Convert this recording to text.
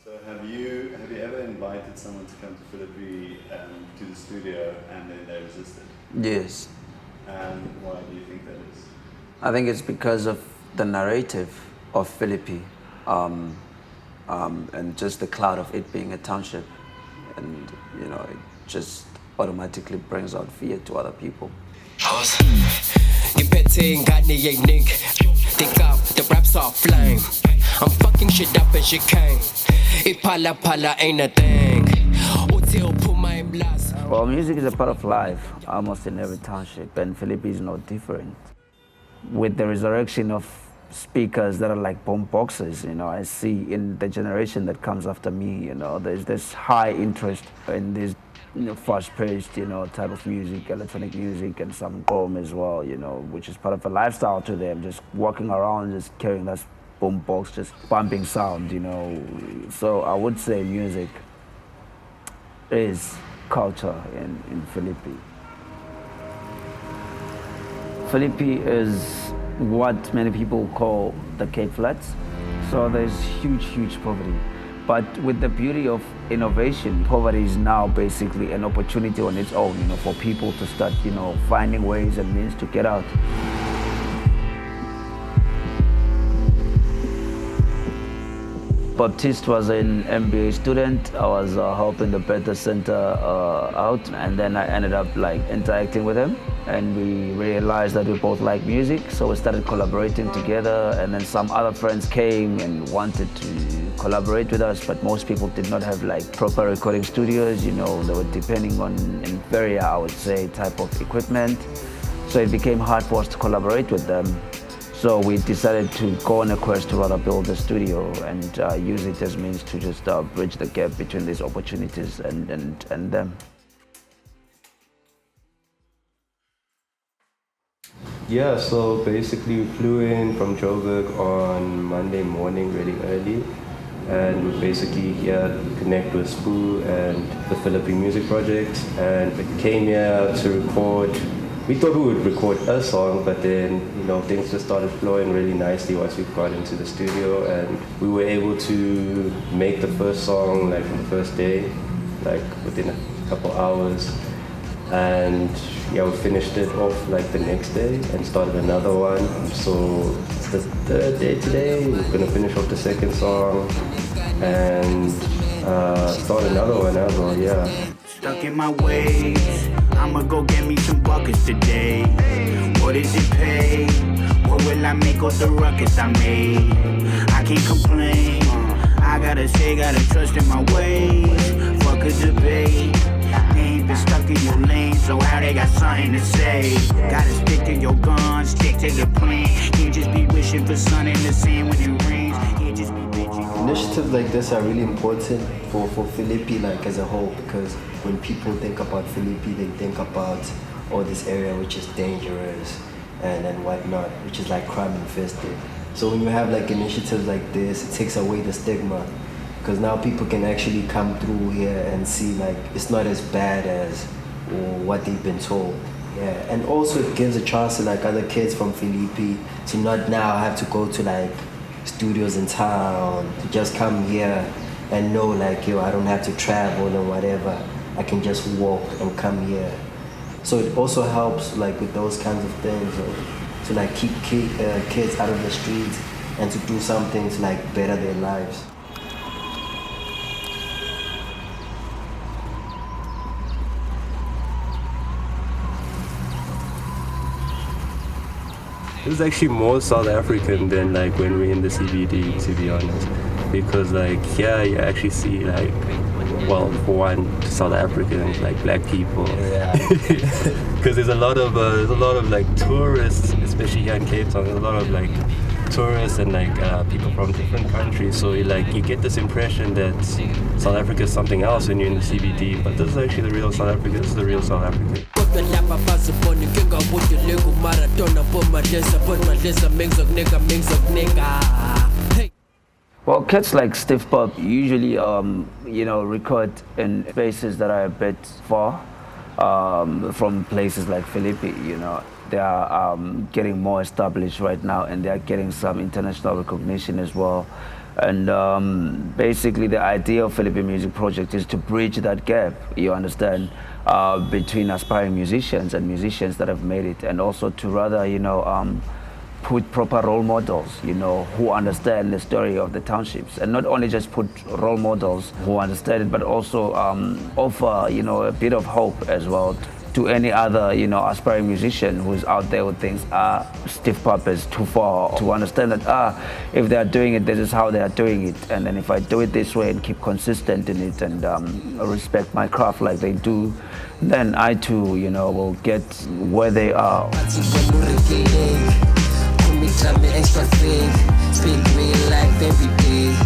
So have you ever invited someone to come to Philippi to the studio and then they resisted? Yes. And why do you think that is? I think it's because of the narrative of Philippi and just the cloud of it being a township. And, it just automatically brings out fear to other people. The raps are flame. I'm fucking shit up and she came. It pala pala ain't a thing. Well, music is a part of life, almost in every township, and Philippi is no different. With the resurrection of speakers that are like boom boxes, I see in the generation that comes after me, there's this high interest in this, fast-paced, type of music, electronic music, and some Gqom as well, which is part of a lifestyle to them, just walking around, just carrying that boom box, just pumping sound, So I would say music is culture in Philippi. Philippi is what many people call the Cape Flats. So there's huge poverty. But with the beauty of innovation, poverty is now basically an opportunity on its own, for people to start, finding ways and means to get out. Baptiste was an MBA student. I was helping the Beta Center out, and then I ended up interacting with him, and we realized that we both like music, so we started collaborating together, and then some other friends came and wanted to collaborate with us, but most people did not have proper recording studios, they were depending on inferior, I would say, type of equipment, so it became hard for us to collaborate with them. So we decided to go on a quest to rather build a studio and use it as means to just bridge the gap between these opportunities and them. Yeah, so basically we flew in from Joburg on Monday morning really early, and we're basically here to connect with Spoo and the Philippi Music Project, and we came here to record. We thought we would record a song, but then, things just started flowing really nicely once we got into the studio, and we were able to make the first song, the first day, within a couple hours. And yeah, we finished it off the next day and started another one. So it's the third day today. We're gonna finish off the second song and start another one as well, yeah. Stuck in my ways, I'ma go get me some buckets today. What does it pay? What will I make of the ruckus I made? I can't complain. I gotta say, gotta trust in my ways. Fuck a debate. They ain't been stuck in your lane, so how they got something to say? Gotta stick to your guns, stick to your plan. Can't just be wishing for sun in the sand when it rains. Can't just be bitching. Initiatives like this are really important for Philippi as a whole, because when people think about Philippi, they think about this area which is dangerous and whatnot, which is crime infested. So when you have initiatives like this, it takes away the stigma, because now people can actually come through here and see it's not as bad as what they've been told. Yeah, and also it gives a chance to other kids from Philippi to not now have to go to studios in town, to just come here and know yo, I don't have to travel or whatever. I can just walk and come here. So it also helps with those kinds of things, to keep kids out of the streets and to do something to better their lives. It was actually more South African than when we're in the CBD, to be honest, because here you actually see well, for one, South Africans, black people, because there's a lot of tourists, especially here in Cape Town. There's a lot of tourists and people from different countries. So you get this impression that South Africa is something else when you're in the CBD, but this is actually the real South Africa. This is the real South Africa. Well, kids like Stiff Pap usually, record in spaces that are a bit far from places like Philippi. They are getting more established right now, and they are getting some international recognition as well. And basically the idea of Philippi Music Project is to bridge that gap, you understand, between aspiring musicians and musicians that have made it, and also to rather, put proper role models, who understand the story of the townships, and not only just put role models who understand it, but also offer, a bit of hope as well to any other, aspiring musician who's out there who thinks, Stiff Pap is too far, to understand that, if they are doing it, this is how they are doing it. And then if I do it this way and keep consistent in it and respect my craft like they do, then I too, will get where they are. Tell me extra fake, speak real life every day.